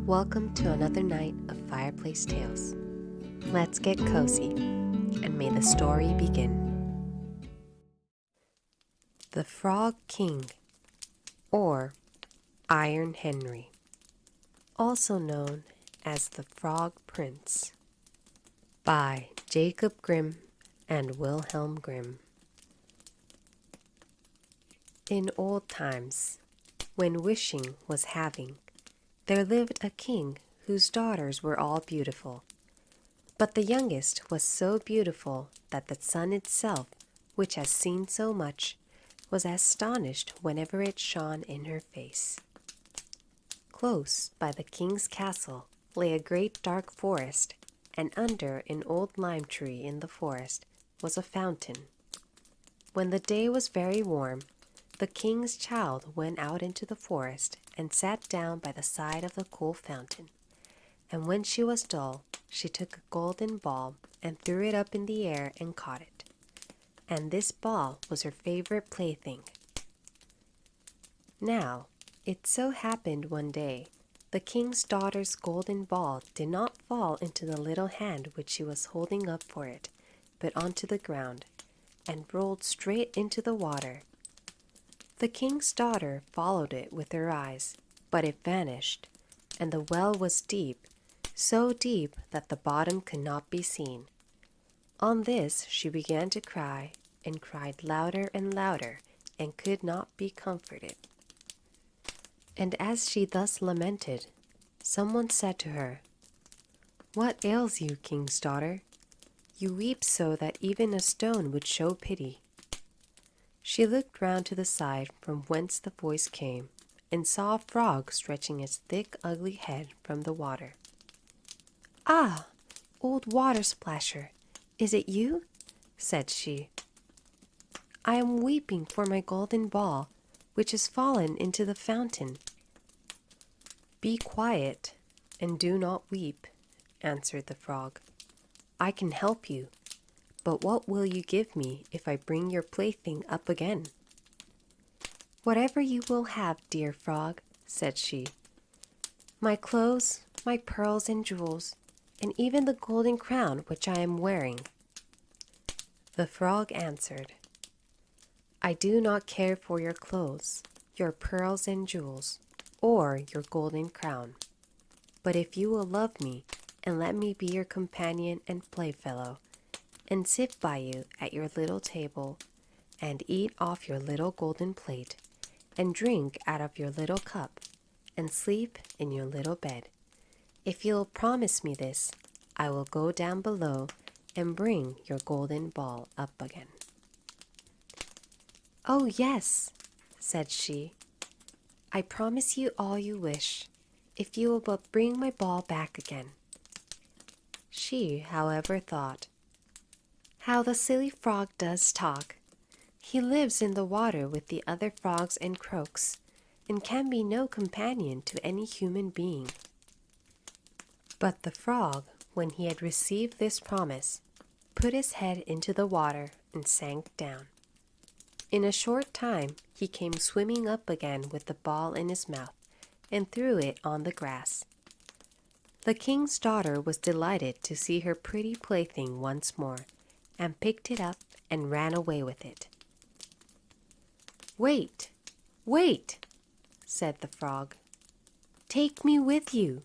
Welcome to another night of Fireplace Tales. Let's get cozy, and may the story begin. The Frog King, or Iron Henry, also known as the Frog Prince, by Jacob Grimm and Wilhelm Grimm. In old times, when wishing was having, there lived a king whose daughters were all beautiful. But the youngest was so beautiful that the sun itself, which has seen so much, was astonished whenever it shone in her face. Close by the king's castle lay a great dark forest, and under an old lime tree in the forest was a fountain. When the day was very warm, the king's child went out into the forest and sat down by the side of the cool fountain. And when she was dull, she took a golden ball and threw it up in the air and caught it. And this ball was her favorite plaything. Now, it so happened one day, the king's daughter's golden ball did not fall into the little hand which she was holding up for it, but onto the ground, and rolled straight into the water. The king's daughter followed it with her eyes, but it vanished, and the well was deep, so deep that the bottom could not be seen. On this she began to cry, and cried louder and louder, and could not be comforted. And as she thus lamented, someone said to her, "What ails you, king's daughter? You weep so that even a stone would show pity." She looked round to the side from whence the voice came, and saw a frog stretching its thick, ugly head from the water. "Ah, old water splasher, is it you?" said she. "I am weeping for my golden ball, which has fallen into the fountain." "Be quiet, and do not weep," answered the frog. "I can help you. But what will you give me if I bring your plaything up again?" "Whatever you will have, dear frog," said she. "My clothes, my pearls and jewels, and even the golden crown which I am wearing." The frog answered, "I do not care for your clothes, your pearls and jewels, or your golden crown. But if you will love me and let me be your companion and playfellow, and sit by you at your little table, and eat off your little golden plate, and drink out of your little cup, and sleep in your little bed, if you'll promise me this, I will go down below and bring your golden ball up again." "Oh, yes," said she. "I promise you all you wish, if you will but bring my ball back again." She, however, thought, "How the silly frog does talk! He lives in the water with the other frogs and croaks, and can be no companion to any human being." But the frog, when he had received this promise, put his head into the water and sank down. In a short time he came swimming up again with the ball in his mouth, and threw it on the grass. The king's daughter was delighted to see her pretty plaything once more, and picked it up and ran away with it. "Wait, wait," said the frog. "Take me with you.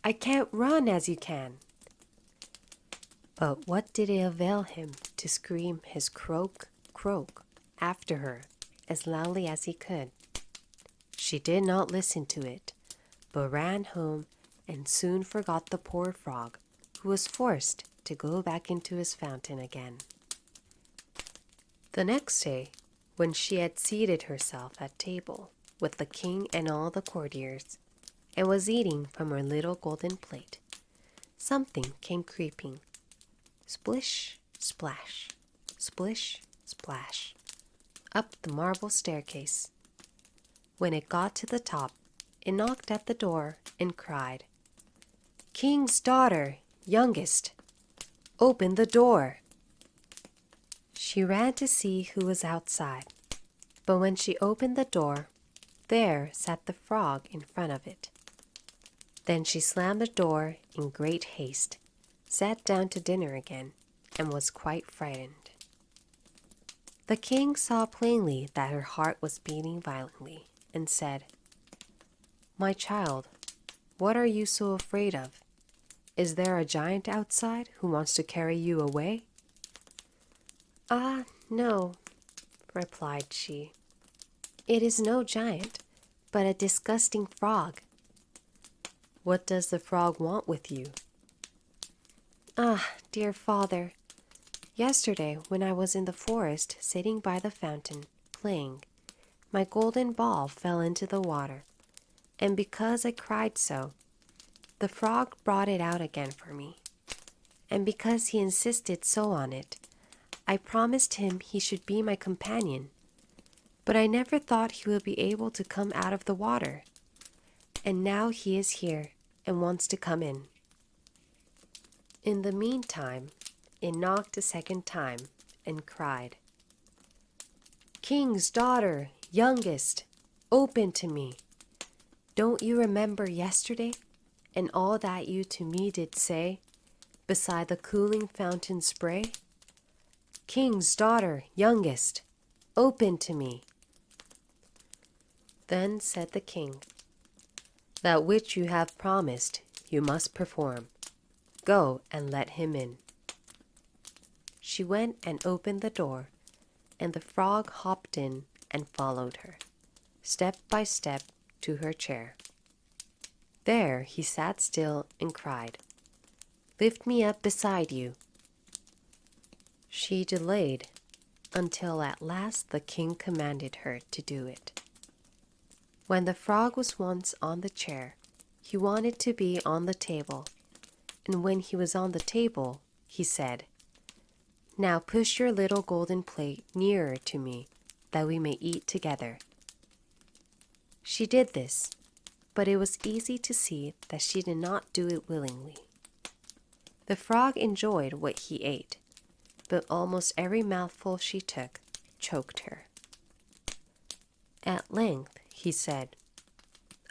I can't run as you can." But what did it avail him to scream his croak, croak after her as loudly as he could? She did not listen to it, but ran home and soon forgot the poor frog, who was forced to go back into his fountain again. The next day, when she had seated herself at table with the king and all the courtiers, and was eating from her little golden plate, something came creeping, splish, splash, splish, splash, up the marble staircase. When it got to the top, it knocked at the door and cried, "King's daughter, youngest, open the door." She ran to see who was outside, but when she opened the door, there sat the frog in front of it. Then she slammed the door in great haste, sat down to dinner again, and was quite frightened. The king saw plainly that her heart was beating violently, and said, "My child, what are you so afraid of? Is there a giant outside who wants to carry you away?" "Ah, no," replied she. "It is no giant, but a disgusting frog." "What does the frog want with you?" "Ah, dear father, yesterday when I was in the forest sitting by the fountain, playing, my golden ball fell into the water, and because I cried so, the frog brought it out again for me. And because he insisted so on it, I promised him he should be my companion. But I never thought he would be able to come out of the water. And now he is here and wants to come in." In the meantime, it knocked a second time and cried, "King's daughter, youngest, open to me. Don't you remember yesterday, and all that you to me did say, beside the cooling fountain spray? King's daughter, youngest, open to me." Then said the king, "That which you have promised, you must perform. Go and let him in." She went and opened the door, and the frog hopped in and followed her, step by step, to her chair. There he sat still and cried, "Lift me up beside you." She delayed until at last the king commanded her to do it. When the frog was once on the chair, he wanted to be on the table, and when he was on the table, he said, "Now push your little golden plate nearer to me, that we may eat together." She did this, but it was easy to see that she did not do it willingly. The frog enjoyed what he ate, but almost every mouthful she took choked her. At length he said,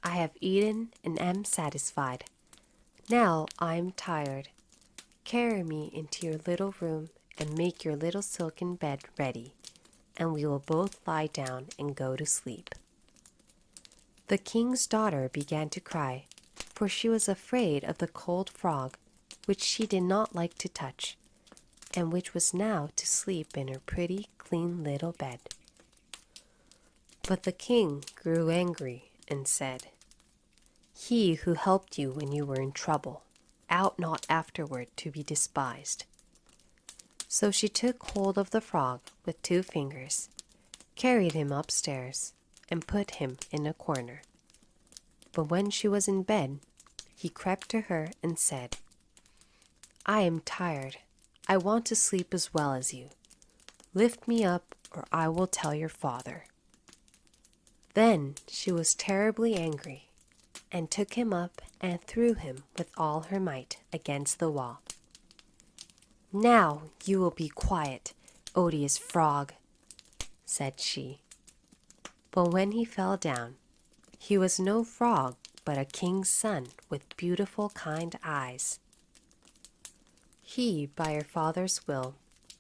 "I have eaten and am satisfied. Now I am tired. Carry me into your little room and make your little silken bed ready, and we will both lie down and go to sleep." The king's daughter began to cry, for she was afraid of the cold frog, which she did not like to touch, and which was now to sleep in her pretty, clean little bed. But the king grew angry and said, "He who helped you when you were in trouble, ought not afterward to be despised." So she took hold of the frog with 2 fingers, carried him upstairs, and put him in a corner. But when she was in bed, he crept to her and said, "I am tired. I want to sleep as well as you. Lift me up, or I will tell your father." Then she was terribly angry, and took him up and threw him with all her might against the wall. "Now you will be quiet, odious frog," said she. But when he fell down, he was no frog, but a king's son with beautiful, kind eyes. He, by her father's will,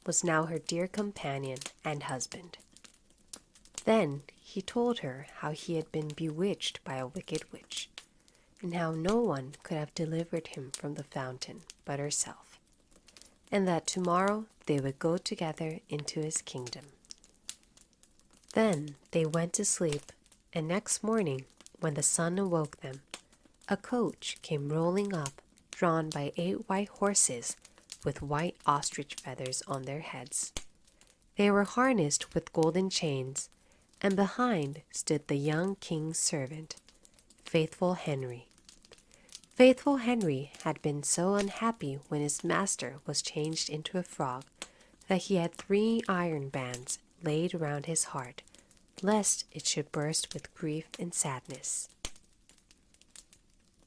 was now her dear companion and husband. Then he told her how he had been bewitched by a wicked witch, and how no one could have delivered him from the fountain but herself, and that tomorrow they would go together into his kingdom. Then they went to sleep, and next morning, when the sun awoke them, a coach came rolling up, drawn by 8 white horses with white ostrich feathers on their heads. They were harnessed with golden chains, and behind stood the young king's servant, Faithful Henry. Faithful Henry had been so unhappy when his master was changed into a frog that he had 3 iron bands laid round his heart, lest it should burst with grief and sadness.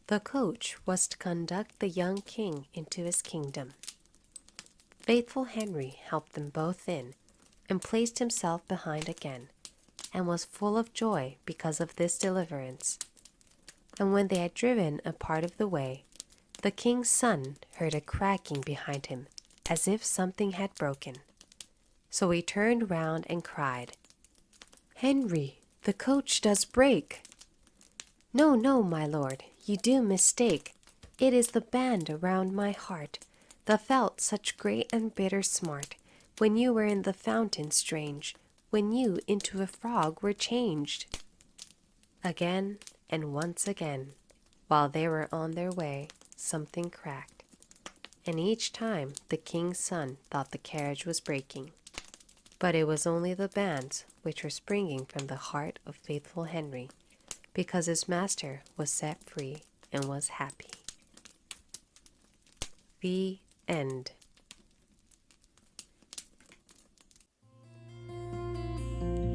The coach was to conduct the young king into his kingdom. Faithful Henry helped them both in, and placed himself behind again, and was full of joy because of this deliverance. And when they had driven a part of the way, the king's son heard a cracking behind him, as if something had broken. So he turned round and cried, "Henry, the coach does break." "No, no, my lord, you do mistake. It is the band around my heart, that felt such great and bitter smart, when you were in the fountain strange, when you into a frog were changed." Again and once again, while they were on their way, something cracked, and each time the king's son thought the carriage was breaking. But it was only the bands which were springing from the heart of faithful Henry, because his master was set free and was happy. The end.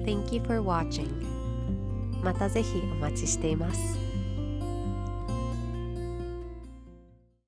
Thank you for watching. またぜひお待ちしています。